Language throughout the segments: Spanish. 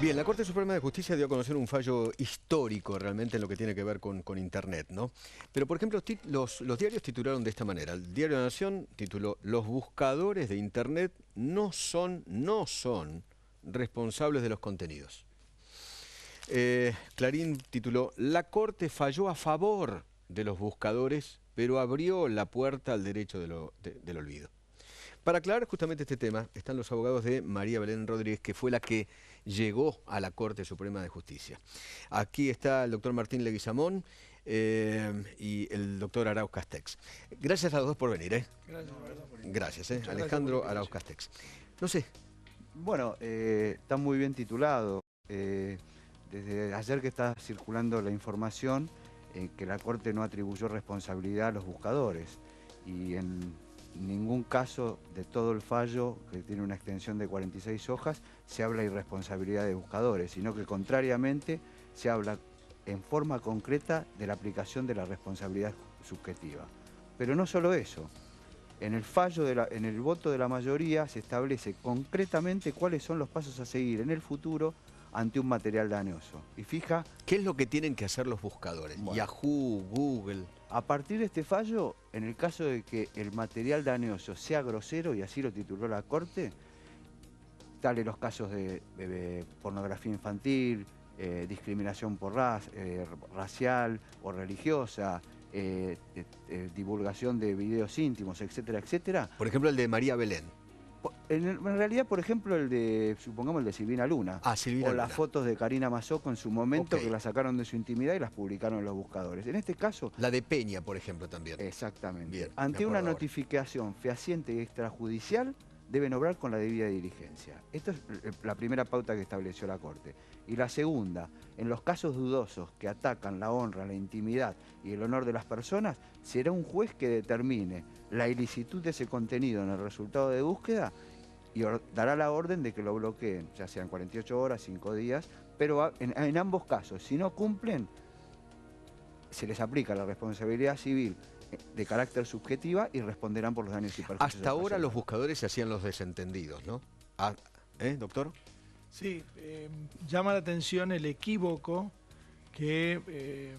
Bien, la Corte Suprema de Justicia dio a conocer un fallo histórico realmente en lo que tiene que ver con Internet, ¿no? Pero, por ejemplo, los diarios titularon de esta manera. El diario de la Nación tituló: "Los buscadores de Internet no son responsables de los contenidos". Clarín tituló: "La Corte falló a favor de los buscadores, pero abrió la puerta al derecho del olvido". Para aclarar justamente este tema, están los abogados de María Belén Rodríguez, que fue la que llegó a la Corte Suprema de Justicia. Aquí está el doctor Martín Leguizamón y el doctor Arauz Castex. Gracias a los dos por venir. Gracias. Alejandro Arauz Castex. No sé. Bueno, está muy bien titulado. Desde ayer que está circulando la información que la Corte no atribuyó responsabilidad a los buscadores y en ningún caso de todo el fallo, que tiene una extensión de 46 hojas, se habla de irresponsabilidad de buscadores, sino que contrariamente se habla en forma concreta de la aplicación de la responsabilidad subjetiva. Pero no solo eso, en el fallo, en el voto de la mayoría se establece concretamente cuáles son los pasos a seguir en el futuro ante un material dañoso. Y fija... ¿Qué es lo que tienen que hacer los buscadores? Bueno, Yahoo, Google... A partir de este fallo, en el caso de que el material dañoso sea grosero, y así lo tituló la Corte, tales los casos de pornografía infantil, discriminación por racial o religiosa, divulgación de videos íntimos, etcétera, etcétera. Por ejemplo, el de María Belén. En realidad, por ejemplo, supongamos el de Silvina Luna. Silvina Luna. Las fotos de Karina Mazzocco en su momento, que las sacaron de su intimidad y las publicaron en los buscadores. En este caso... La de Peña, por ejemplo, también. Exactamente. Bien, ante una notificación fehaciente y extrajudicial, deben obrar con la debida diligencia. Esta es la primera pauta que estableció la Corte. Y la segunda, en los casos dudosos que atacan la honra, la intimidad y el honor de las personas, será un juez que determine la ilicitud de ese contenido en el resultado de búsqueda y dará la orden de que lo bloqueen, ya sean 48 horas, 5 días, pero en ambos casos, si no cumplen, se les aplica la responsabilidad civil de carácter subjetiva y responderán por los daños y perjuicios. Hasta ahora los buscadores se hacían los desentendidos, ¿no? ¿Doctor? Sí, llama la atención el equívoco que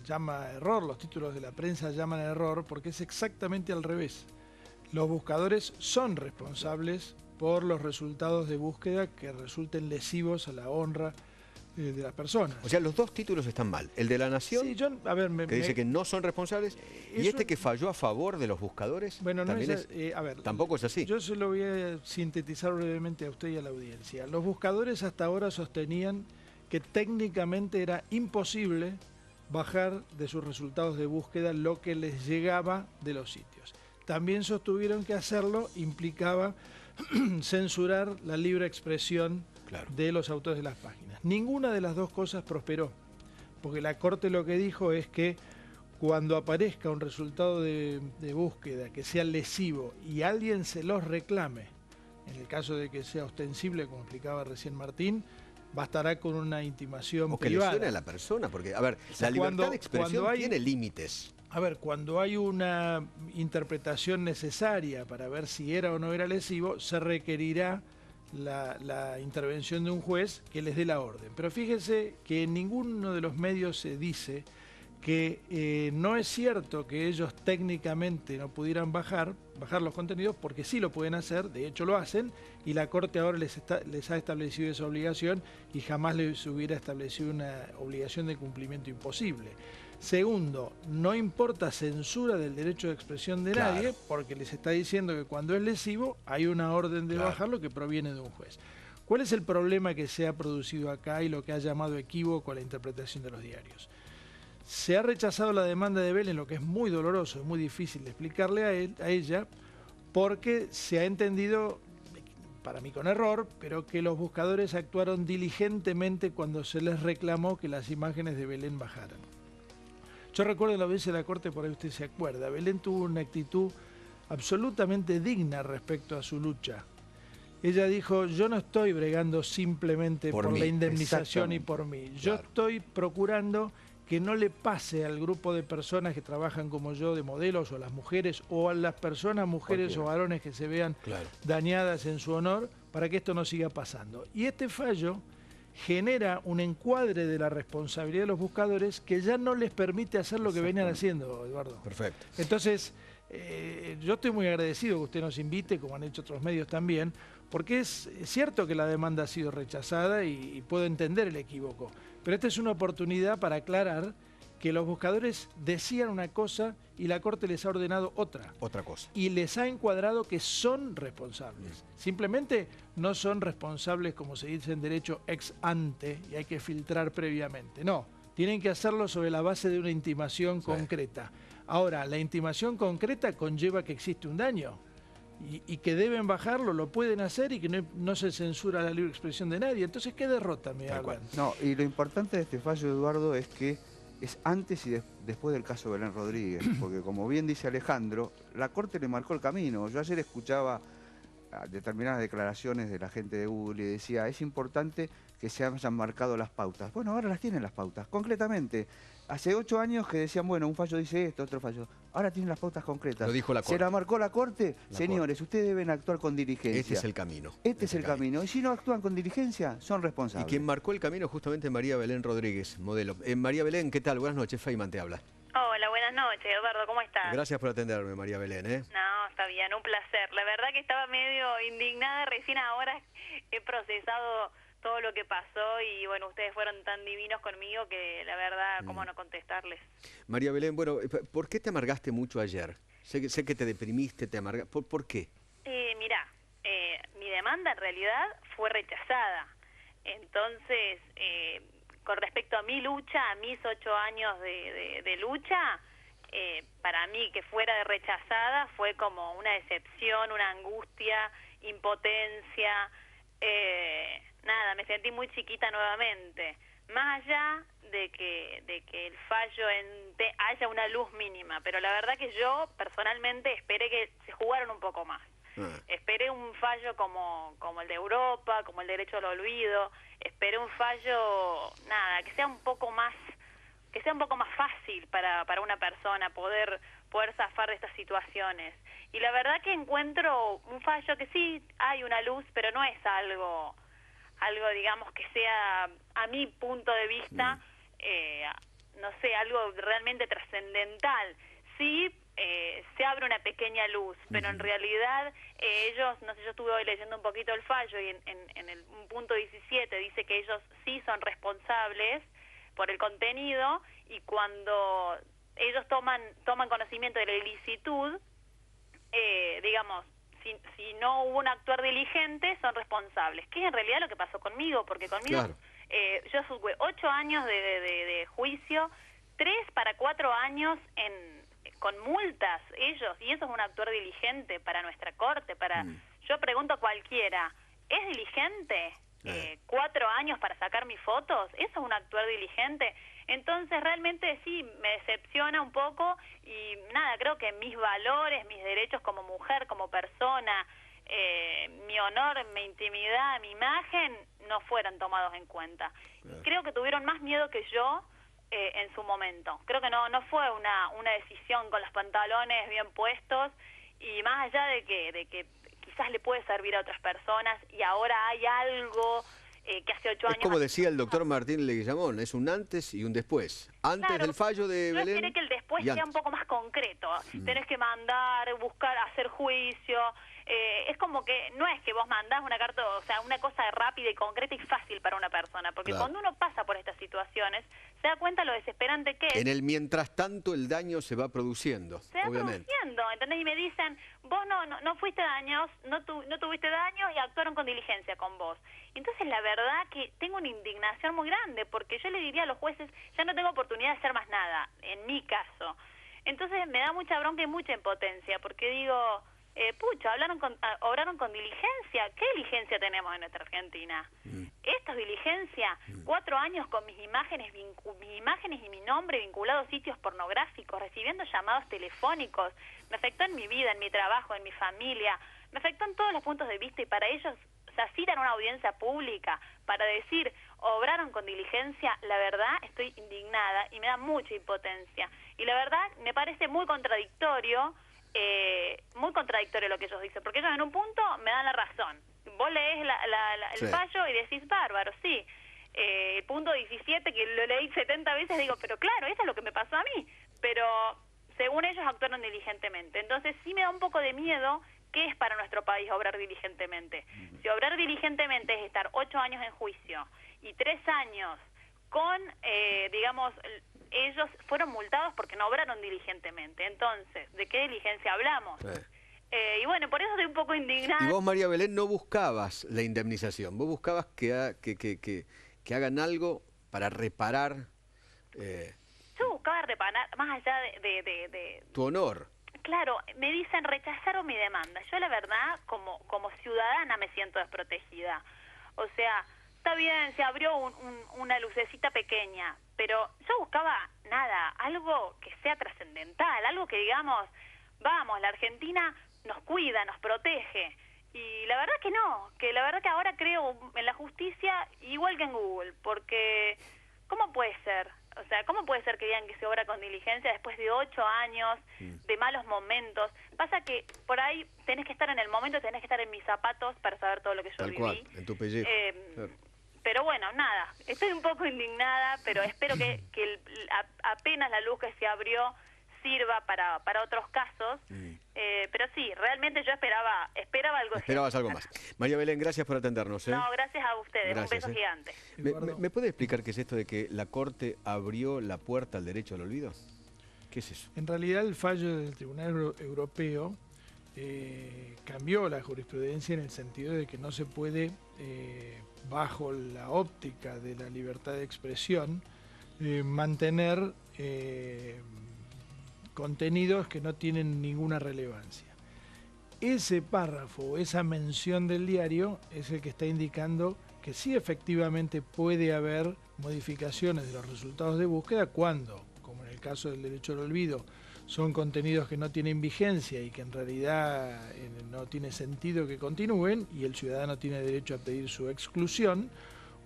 llama error, los títulos de la prensa llaman error, porque es exactamente al revés. Los buscadores son responsables por los resultados de búsqueda que resulten lesivos a la honra de las personas. O sea, los dos títulos están mal. El de la Nación, sí, que dice que no son responsables, y este que falló a favor de los buscadores, bueno, no también tampoco es así. Yo se lo voy a sintetizar brevemente a usted y a la audiencia. Los buscadores hasta ahora sostenían que técnicamente era imposible bajar de sus resultados de búsqueda lo que les llegaba de los sitios. También sostuvieron que hacerlo implicaba censurar la libre expresión de los autores de las páginas. Ninguna de las dos cosas prosperó, porque la Corte lo que dijo es que cuando aparezca un resultado de búsqueda que sea lesivo y alguien se los reclame, en el caso de que sea ostensible, como explicaba recién Martín, bastará con una intimación privada. O que lesione a la persona, porque, a ver, la libertad de expresión tiene límites. A ver, cuando hay una interpretación necesaria para ver si era o no era lesivo, se requerirá la intervención de un juez que les dé la orden. Pero fíjese que en ninguno de los medios se dice que no es cierto que ellos técnicamente no pudieran bajar los contenidos, porque sí lo pueden hacer, de hecho lo hacen, y la Corte ahora les ha establecido esa obligación y jamás les hubiera establecido una obligación de cumplimiento imposible. Segundo, no importa censura del derecho de expresión de nadie, porque les está diciendo que cuando es lesivo hay una orden de bajarlo que proviene de un juez. ¿Cuál es el problema que se ha producido acá y lo que ha llamado equívoco a la interpretación de los diarios? Se ha rechazado la demanda de Belén, lo que es muy doloroso, es muy difícil de explicarle a ella, porque se ha entendido, para mí con error, pero que los buscadores actuaron diligentemente cuando se les reclamó que las imágenes de Belén bajaran. Yo recuerdo la audiencia de la Corte, por ahí usted se acuerda, Belén tuvo una actitud absolutamente digna respecto a su lucha. Ella dijo: yo no estoy bregando simplemente por la indemnización y por mí, yo estoy procurando que no le pase al grupo de personas que trabajan como yo, de modelos, o a las mujeres, o a las personas, mujeres o varones que se vean dañadas en su honor, para que esto no siga pasando. Y este fallo genera un encuadre de la responsabilidad de los buscadores que ya no les permite hacer lo que venían haciendo, Eduardo. Perfecto. Entonces, yo estoy muy agradecido que usted nos invite, como han hecho otros medios también, porque es cierto que la demanda ha sido rechazada y puedo entender el equívoco, pero esta es una oportunidad para aclarar que los buscadores decían una cosa y la Corte les ha ordenado otra. Otra cosa. Y les ha encuadrado que son responsables. Simplemente no son responsables, como se dice en derecho, ex ante, y hay que filtrar previamente. No, tienen que hacerlo sobre la base de una intimación concreta. Ahora, la intimación concreta conlleva que existe un daño y que deben bajarlo, lo pueden hacer y que no se censura la libre expresión de nadie. Entonces, ¿qué derrota me hablan? No, y lo importante de este fallo, Eduardo, es que es antes y después del caso Belén Rodríguez, porque como bien dice Alejandro, la Corte le marcó el camino. Yo ayer escuchaba determinadas declaraciones de la gente de Google y decía, es importante que se hayan marcado las pautas. Bueno, ahora las tienen las pautas, concretamente. Hace 8 años que decían, bueno, un fallo dice esto, otro fallo. Ahora tienen las pautas concretas. Lo dijo la Corte. ¿Se la marcó la Corte? Señores, ustedes deben actuar con diligencia. Este es el camino. Este es el camino. Y si no actúan con diligencia, son responsables. Y quien marcó el camino justamente María Belén Rodríguez, modelo. María Belén, ¿qué tal? Buenas noches, Feynman te habla. Hola, buenas noches, Eduardo, ¿cómo estás? Gracias por atenderme, María Belén. No, está bien, un placer. La verdad que estaba medio indignada, recién ahora he procesado todo lo que pasó y bueno, ustedes fueron tan divinos conmigo que la verdad, cómo no contestarles. María Belén, bueno, ¿por qué te amargaste mucho ayer? Sé que te deprimiste, te amargaste. ¿Por qué? Mirá, mi demanda en realidad fue rechazada. Entonces, con respecto a mi lucha, a mis 8 años de lucha, para mí que fuera rechazada fue como una decepción, una angustia, impotencia, nada, me sentí muy chiquita nuevamente. Más allá de que el fallo haya una luz mínima, pero la verdad que yo personalmente esperé que se jugaran un poco más. Esperé un fallo como el de Europa, como el derecho al olvido, esperé un fallo, nada, que sea un poco más fácil para una persona poder zafar de estas situaciones. Y la verdad que encuentro un fallo que sí hay una luz, pero no es algo digamos que sea, a mi punto de vista, no sé, algo realmente trascendental. Sí, se abre una pequeña luz, pero en realidad ellos, no sé, yo estuve hoy leyendo un poquito el fallo y en el punto 17 dice que ellos sí son responsables por el contenido y cuando ellos toman conocimiento de la ilicitud, digamos, si no hubo un actuar diligente, son responsables. Que es en realidad lo que pasó conmigo, porque conmigo yo tuve 8 años de juicio, 3 para 4 años con multas ellos, y eso es un actuar diligente para nuestra corte. Yo pregunto a cualquiera, ¿es diligente 4 años para sacar mis fotos? ¿Eso es un actuar diligente? Entonces realmente sí, me decepciona un poco y nada, creo que mis valores, mis derechos como mujer, como persona, mi honor, mi intimidad, mi imagen, no fueron tomados en cuenta. Creo que tuvieron más miedo que yo en su momento. Creo que no fue una decisión con los pantalones bien puestos y más allá de que quizás le puede servir a otras personas y ahora hay algo que hace 8 años... Es como decía el doctor Martín Leguizamón, es un antes y un después. Antes del fallo de Belén... Yo quiero que el después sea un poco más concreto. Tenés que mandar, buscar, hacer juicio... es como que no es que vos mandás una carta, o sea, una cosa rápida y concreta y fácil para una persona, porque cuando uno pasa por estas situaciones, se da cuenta lo desesperante que es. En el mientras tanto el daño se va produciendo, obviamente. Produciendo, ¿entendés? Y me dicen, vos no fuiste daños, no tuviste daños y actuaron con diligencia con vos. Entonces la verdad que tengo una indignación muy grande, porque yo le diría a los jueces, ya no tengo oportunidad de hacer más nada, en mi caso. Entonces me da mucha bronca y mucha impotencia, porque digo... pucha, obraron con diligencia. ¿Qué diligencia tenemos en nuestra Argentina? Esto es diligencia. 4 años con mis imágenes y mi nombre vinculados a sitios pornográficos, recibiendo llamados telefónicos. Me afectó en mi vida, en mi trabajo, en mi familia. Me afectó en todos los puntos de vista y para ellos se citan una audiencia pública para decir, obraron con diligencia. La verdad, estoy indignada y me da mucha impotencia. Y la verdad, me parece muy contradictorio lo que ellos dicen, porque ellos en un punto me dan la razón. Vos lees el fallo y decís, bárbaro, sí, Punto 17, que lo leí 70 veces, digo, pero claro, eso es lo que me pasó a mí. Pero según ellos actuaron diligentemente. Entonces sí me da un poco de miedo. ¿Qué es para nuestro país obrar diligentemente? Si obrar diligentemente es estar 8 años en juicio y 3 años con, digamos, ellos fueron multados porque no obraron diligentemente. Entonces, ¿de qué diligencia hablamos? Sí. Y bueno, por eso estoy un poco indignada. Y vos, María Belén, no buscabas la indemnización, vos buscabas que hagan algo para reparar Yo buscaba reparar, más allá de tu honor. Claro, me dicen rechazaron mi demanda. Yo la verdad, como ciudadana me siento desprotegida. O sea, está bien, se abrió una lucecita pequeña, pero yo buscaba nada, algo que sea trascendental, algo que digamos, vamos, la Argentina nos cuida, nos protege. Y la verdad que no, que la verdad que ahora creo en la justicia igual que en Google, porque ¿cómo puede ser? O sea, ¿cómo puede ser que digan que se obra con diligencia después de 8 años, de malos momentos? Pasa que por ahí tenés que estar en el momento, tenés que estar en mis zapatos para saber todo lo que yo Tal viví. cual, en tu pellejo. Claro. Pero bueno, nada, estoy un poco indignada, pero espero que apenas la luz que se abrió sirva para otros casos. Pero sí, realmente yo esperaba algo. Esperabas algo más. María Belén, gracias por atendernos. No, gracias a ustedes. Gracias, un beso gigante. ¿Me puede explicar qué es esto de que la Corte abrió la puerta al derecho al olvido? ¿Qué es eso? En realidad el fallo del Tribunal Europeo cambió la jurisprudencia en el sentido de que no se puede, bajo la óptica de la libertad de expresión, mantener contenidos que no tienen ninguna relevancia. Ese párrafo, esa mención del diario, es el que está indicando que sí efectivamente puede haber modificaciones de los resultados de búsqueda cuando, como en el caso del derecho al olvido, son contenidos que no tienen vigencia y que en realidad no tiene sentido que continúen y el ciudadano tiene derecho a pedir su exclusión,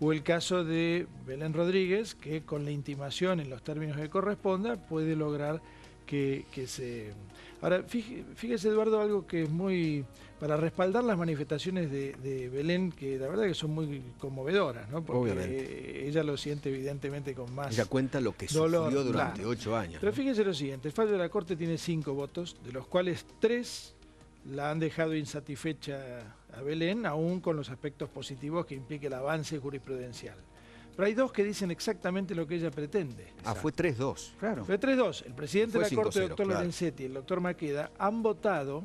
o el caso de Belén Rodríguez, que con la intimación en los términos que corresponda puede lograr que se... Ahora, fíjese, Eduardo, algo que es muy... Para respaldar las manifestaciones de Belén, que la verdad que son muy conmovedoras, ¿no? Porque obviamente ella lo siente evidentemente con más ella cuenta lo que dolor, sufrió durante claro. 8 años. Pero ¿no? fíjese lo siguiente, el fallo de la Corte tiene 5 votos, de los cuales 3 la han dejado insatisfecha a Belén, aún con los aspectos positivos que implica el avance jurisprudencial. Pero hay 2 que dicen exactamente lo que ella pretende. Ah, fue 3-2. Claro. Fue 3-2. El presidente de la Corte, el doctor claro. Lorenzetti y el doctor Maqueda, han votado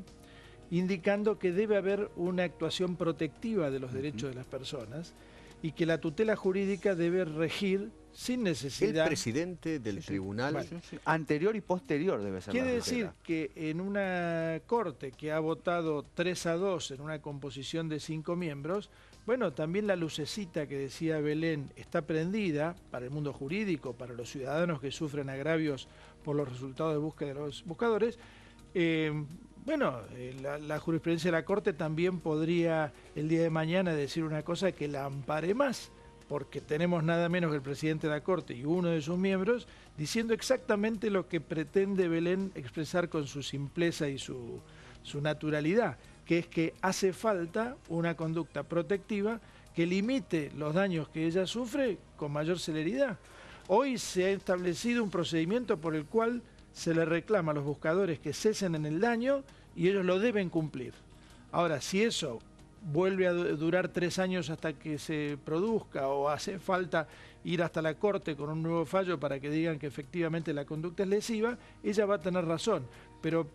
indicando que debe haber una actuación protectiva de los derechos de las personas y que la tutela jurídica debe regir sin necesidad... El presidente del tribunal... Bueno, Anterior y posterior debe ser. quiere la decir tutela. que en una Corte que ha votado 3-2 en una composición de 5 miembros, bueno, también la lucecita que decía Belén está prendida para el mundo jurídico, para los ciudadanos que sufren agravios por los resultados de búsqueda de los buscadores. La jurisprudencia de la Corte también podría el día de mañana decir una cosa que la ampare más, porque tenemos nada menos que el presidente de la Corte y uno de sus miembros diciendo exactamente lo que pretende Belén expresar con su simpleza y su naturalidad, que es que hace falta una conducta protectiva que limite los daños que ella sufre con mayor celeridad. Hoy se ha establecido un procedimiento por el cual se le reclama a los buscadores que cesen en el daño y ellos lo deben cumplir. Ahora, si eso vuelve a durar 3 años hasta que se produzca o hace falta ir hasta la Corte con un nuevo fallo para que digan que efectivamente la conducta es lesiva, ella va a tener razón, pero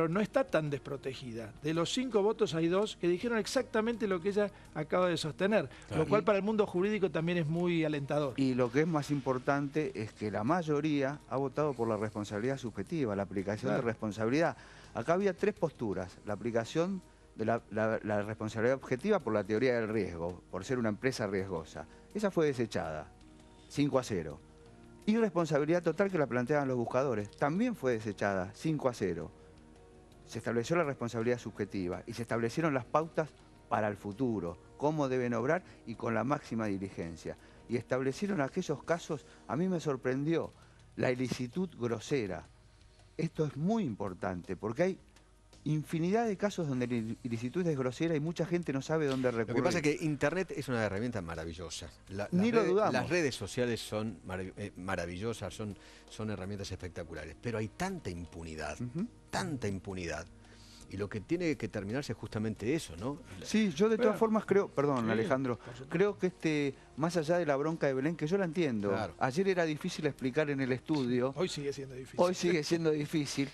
no está tan desprotegida. De los 5 votos hay 2 que dijeron exactamente lo que ella acaba de sostener, Claro. lo cual para el mundo jurídico también es muy alentador. Y lo que es más importante es que la mayoría ha votado por la responsabilidad subjetiva, la aplicación Claro. de responsabilidad. Acá había 3 posturas: la aplicación de la responsabilidad objetiva por la teoría del riesgo, por ser una empresa riesgosa. Esa fue desechada, 5-0. Y responsabilidad total, que la planteaban los buscadores, también fue desechada, 5-0. Se estableció la responsabilidad subjetiva y se establecieron las pautas para el futuro, cómo deben obrar y con la máxima diligencia. Y establecieron aquellos casos, a mí me sorprendió, la ilicitud grosera. Esto es muy importante porque hay infinidad de casos donde la ilicitud es grosera y mucha gente no sabe dónde recurrir. Lo que pasa es que Internet es una herramienta maravillosa. Ni lo dudamos. Las redes sociales son maravillosas, son herramientas espectaculares, pero hay tanta impunidad, tanta impunidad. Y lo que tiene que terminarse es justamente eso, ¿no? Sí, yo de todas formas creo, perdón sí, Alejandro, creo que más allá de la bronca de Belén, que yo la entiendo, Claro. ayer era difícil explicar en el estudio, Hoy sigue siendo difícil. hoy sigue siendo difícil,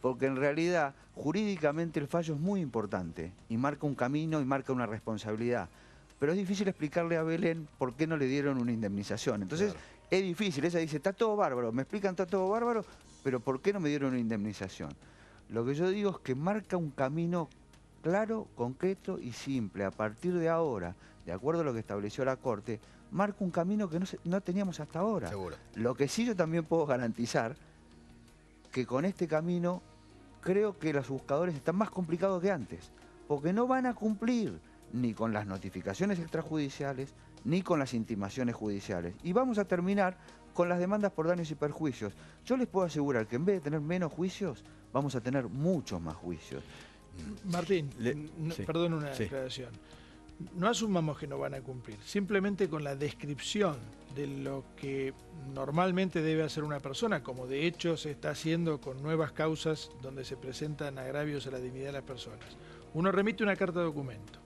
porque en realidad jurídicamente el fallo es muy importante y marca un camino y marca una responsabilidad. Pero es difícil explicarle a Belén por qué no le dieron una indemnización. Entonces es difícil, ella dice, está todo bárbaro, me explican, está todo bárbaro, pero ¿por qué no me dieron una indemnización? Lo que yo digo es que marca un camino claro, concreto y simple. A partir de ahora, de acuerdo a lo que estableció la Corte, marca un camino que no teníamos hasta ahora. Seguro. Lo que sí yo también puedo garantizar, que con este camino creo que los buscadores están más complicados que antes, porque no van a cumplir ni con las notificaciones extrajudiciales, ni con las intimaciones judiciales. Y vamos a terminar con las demandas por daños y perjuicios. Yo les puedo asegurar que en vez de tener menos juicios, vamos a tener muchos más juicios. Martín, sí. perdón una Sí. aclaración. No asumamos que no van a cumplir, simplemente con la descripción de lo que normalmente debe hacer una persona, como de hecho se está haciendo con nuevas causas donde se presentan agravios a la dignidad de las personas. Uno remite una carta de documento.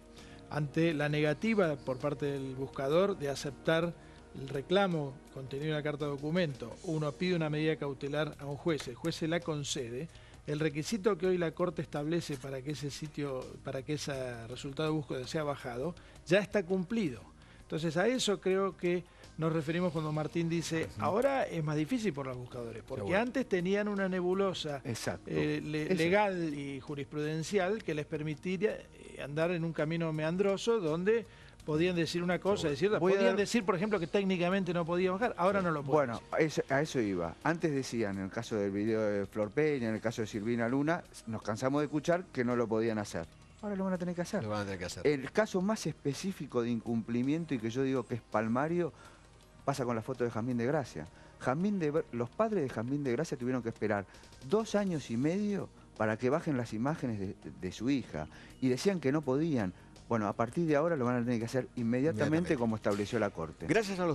Ante la negativa por parte del buscador de aceptar el reclamo contenido en la carta de documento, uno pide una medida cautelar a un juez, el juez se la concede. El requisito que hoy la Corte establece para que ese resultado de búsqueda sea bajado, ya está cumplido. Entonces a eso creo que nos referimos cuando Martín dice, ahora es más difícil por los buscadores, porque Seguro. antes tenían una nebulosa Exacto. legal y jurisprudencial que les permitía andar en un camino meandroso donde podían decir una cosa, decir otra. Podían decir, por ejemplo, que técnicamente no podía bajar, ahora no lo pueden Bueno, decir. a eso iba. Antes decían, en el caso del video de Flor Peña, en el caso de Silvina Luna, nos cansamos de escuchar que no lo podían hacer. Ahora lo van a tener que hacer. Lo van a tener que hacer. El caso más específico de incumplimiento y que yo digo que es palmario, pasa con la foto de Jazmín de Gracia. Los padres de Jazmín de Gracia tuvieron que esperar 2 años y medio para que bajen las imágenes de su hija. Y decían que no podían. Bueno, a partir de ahora lo van a tener que hacer inmediatamente como estableció la Corte. Gracias a los